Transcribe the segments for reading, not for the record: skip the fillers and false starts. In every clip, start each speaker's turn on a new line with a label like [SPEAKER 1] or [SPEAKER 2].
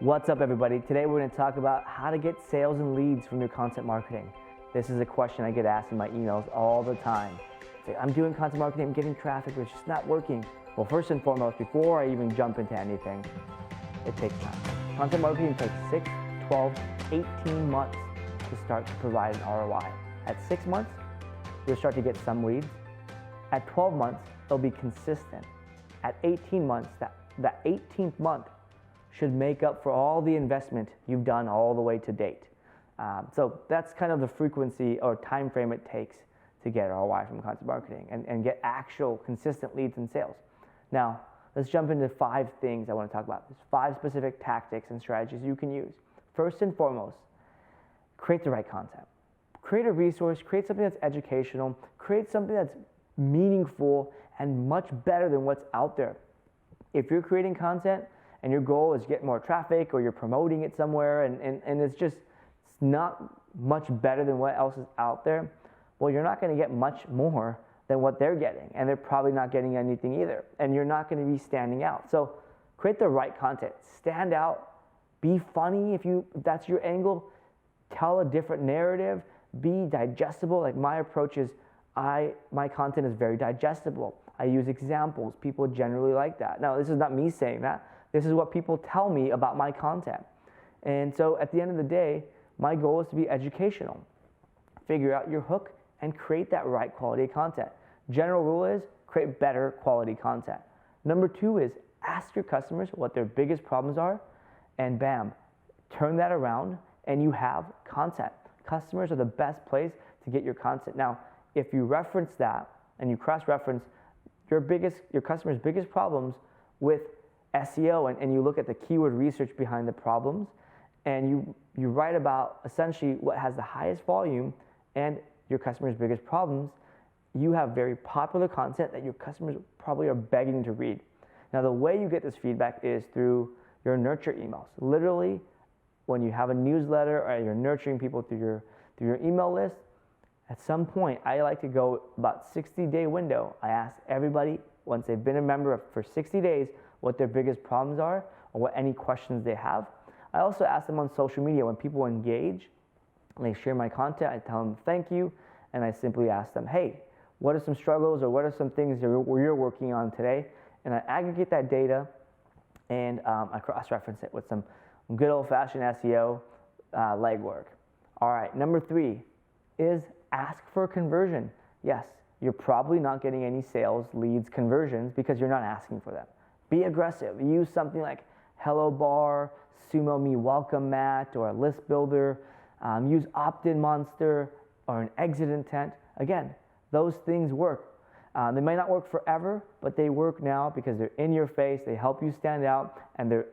[SPEAKER 1] What's up, everybody? Today we're going to talk about how to get sales and leads from your content marketing. This is a question I get asked in my emails all the time. It's like, I'm doing content marketing, I'm getting traffic, but it's just not working. Well, first and foremost, before I even jump into anything, it takes time. Content marketing takes 6, 12, 18 months to start to provide an ROI. At 6 months, you'll start to get some leads. At 12 months, it'll be consistent. At 18 months, that 18th month should make up for all the investment you've done all the way to date. So that's kind of the frequency or time frame it takes to get ROI from content marketing and get actual consistent leads and sales. Now, let's jump into 5 things I want to talk about. There's 5 specific tactics and strategies you can use. First and foremost, create the right content. Create a resource, create something that's educational, create something that's meaningful and much better than what's out there. If you're creating content and your goal is to get more traffic, or you're promoting it somewhere and it's not much better than what else is out there, well, you're not going to get much more than what they're getting, and they're probably not getting anything either, and you're not going to be standing out. So create the right content. Stand out. Be funny if that's your angle. Tell a different narrative. Be digestible. Like, my approach is my content is very digestible. I use examples. People generally like that. Now, this is not me saying that. This is what people tell me about my content. And so at the end of the day, my goal is to be educational. Figure out your hook and create that right quality content. General rule is create better quality content. Number 2 is ask your customers what their biggest problems are, and bam, turn that around and you have content. Customers are the best place to get your content. Now, if you reference that and you cross-reference your customer's biggest problems with SEO and you look at the keyword research behind the problems, and you write about essentially what has the highest volume and your customer's biggest problems, you have very popular content that your customers probably are begging to read. Now, the way you get this feedback is through your nurture emails. Literally, when you have a newsletter or you're nurturing people through your email list, at some point, I like to go about 60-day window. I ask everybody, once they've been a member for 60 days, what their biggest problems are or what any questions they have. I also ask them on social media when people engage and they share my content. I tell them thank you, and I simply ask them, hey, what are some struggles or what are some things you're working on today? And I aggregate that data and I cross-reference it with some good old-fashioned SEO legwork. All right, number 3 is ask for a conversion. Yes, you're probably not getting any sales, leads, conversions because you're not asking for them. Be aggressive. Use something like Hello Bar, Sumo Me Welcome Mat, or a list builder. Use opt-in monster or an exit intent. Again, those things work. They might not work forever, but they work now because they're in your face, they help you stand out, and they're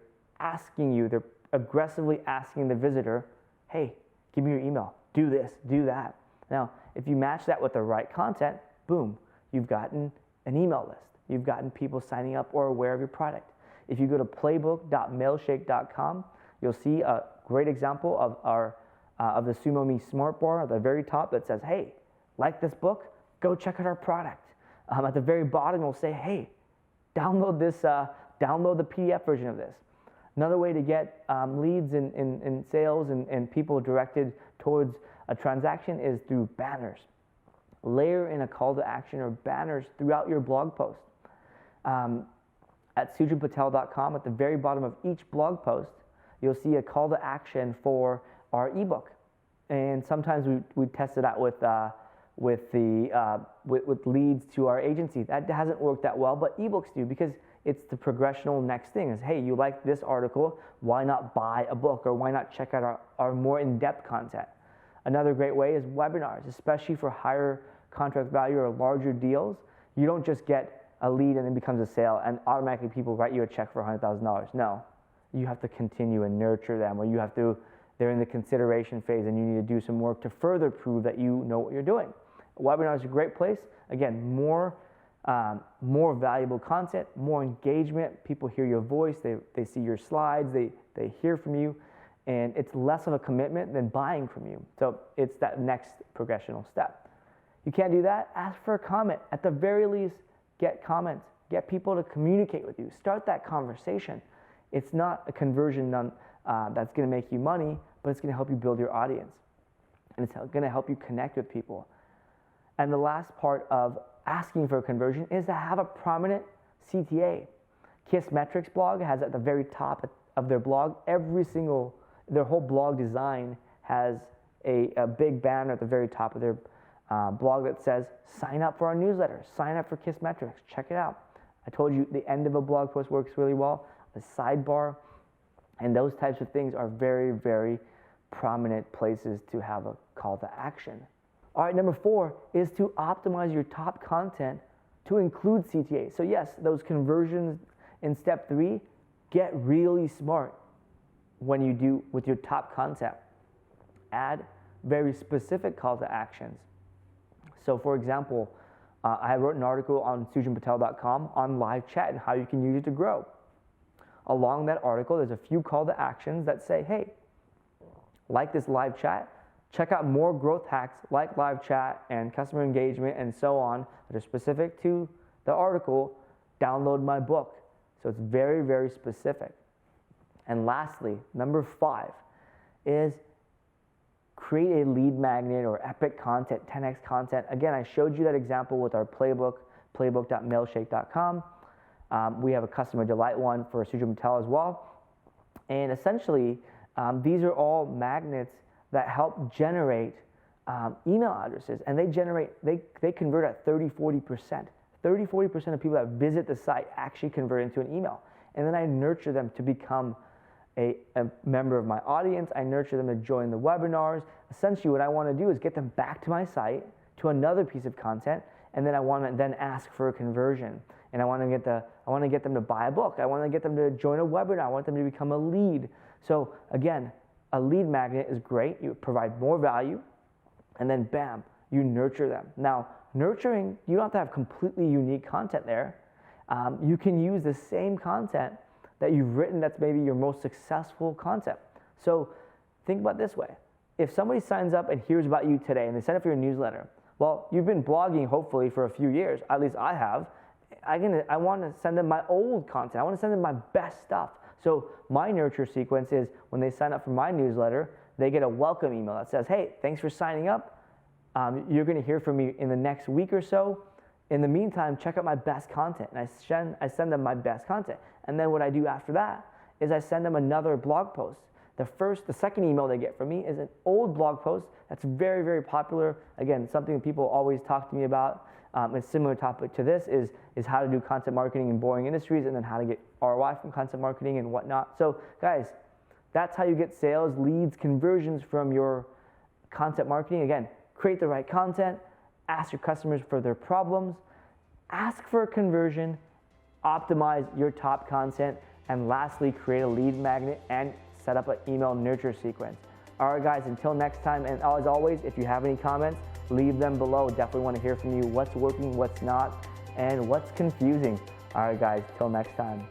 [SPEAKER 1] aggressively asking the visitor, hey, give me your email, do this, do that. Now, if you match that with the right content, boom, you've gotten an email list. You've gotten people signing up or aware of your product. If you go to playbook.mailshake.com, you'll see a great example of the Sumo Me Smart Bar at the very top that says, hey, like this book? Go check out our product. At the very bottom, it'll say, hey, download the PDF version of this. Another way to get leads in sales and people directed towards a transaction is through banners. Layer in a call to action or banners throughout your blog post. At sujanpatel.com, at the very bottom of each blog post, you'll see a call to action for our ebook. And sometimes we test it out with leads to our agency. That hasn't worked that well, but ebooks do, because it's the progressional next thing is, hey, you like this article, why not buy a book, or why not check out our more in-depth content? Another great way is webinars, especially for higher contract value or larger deals. You don't just get a lead and then becomes a sale and automatically people write you a check for $100,000. No, you have to continue and nurture them, or they're in the consideration phase and you need to do some work to further prove that you know what you're doing. A webinar is a great place. Again, more valuable content, more engagement. People hear your voice, they see your slides, they hear from you, and it's less of a commitment than buying from you. So it's that next progressional step. You can't do that? Ask for a comment. At the very least, get comments. Get people to communicate with you. Start that conversation. It's not a conversion that's going to make you money, but it's going to help you build your audience. And it's going to help you connect with people. And the last part of asking for a conversion is to have a prominent CTA. Kissmetrics blog has at the very top of their blog, their whole blog design has a big banner at the very top of their blog that says, sign up for our newsletter, sign up for Kissmetrics, check it out. I told you the end of a blog post works really well, the sidebar, and those types of things are very, very prominent places to have a call to action. All right, number 4 is to optimize your top content to include CTA. So yes, those conversions in step 3, get really smart when you do with your top content. Add very specific call to actions. So for example, I wrote an article on sujanpatel.com on live chat and how you can use it to grow. Along that article, there's a few call to actions that say, hey, like this live chat, check out more growth hacks like live chat and customer engagement and so on that are specific to the article. Download my book. So it's very, very specific. And lastly, number 5 is create a lead magnet or epic content, 10x content. Again, I showed you that example with our playbook, playbook.mailshake.com. We have a customer delight one for Sujan Patel as well. And essentially, these are all magnets that help generate email addresses. And they convert at 30-40%. 30-40% of people that visit the site actually convert into an email. And then I nurture them to become a member of my audience. I nurture them to join the webinars. Essentially, what I want to do is get them back to my site, to another piece of content, and then I want to then ask for a conversion. And I want to get them to buy a book. I want to get them to join a webinar. I want them to become a lead. So again, a lead magnet is great. You provide more value, and then bam, you nurture them. Now, nurturing, you don't have to have completely unique content there. You can use the same content that you've written that's maybe your most successful content. So think about it this way. If somebody signs up and hears about you today and they sign up for your newsletter, well, you've been blogging hopefully for a few years, at least I have. I want to send them my old content. I want to send them my best stuff. So my nurture sequence is when they sign up for my newsletter, they get a welcome email that says, hey, thanks for signing up. You're going to hear from me in the next week or so. In the meantime, check out my best content. And I send them my best content. And then what I do after that is I send them another blog post. The second email they get from me is an old blog post that's very, very popular. Again, something people always talk to me about. A similar topic to this is how to do content marketing in boring industries and then how to get ROI from content marketing and whatnot. So guys, that's how you get sales, leads, conversions from your content marketing. Again, create the right content, ask your customers for their problems, ask for a conversion, optimize your top content, and lastly, create a lead magnet and set up an email nurture sequence. All right, guys, until next time, and as always, if you have any comments, leave them below. Definitely want to hear from you what's working, what's not, and what's confusing. All right, guys, till next time.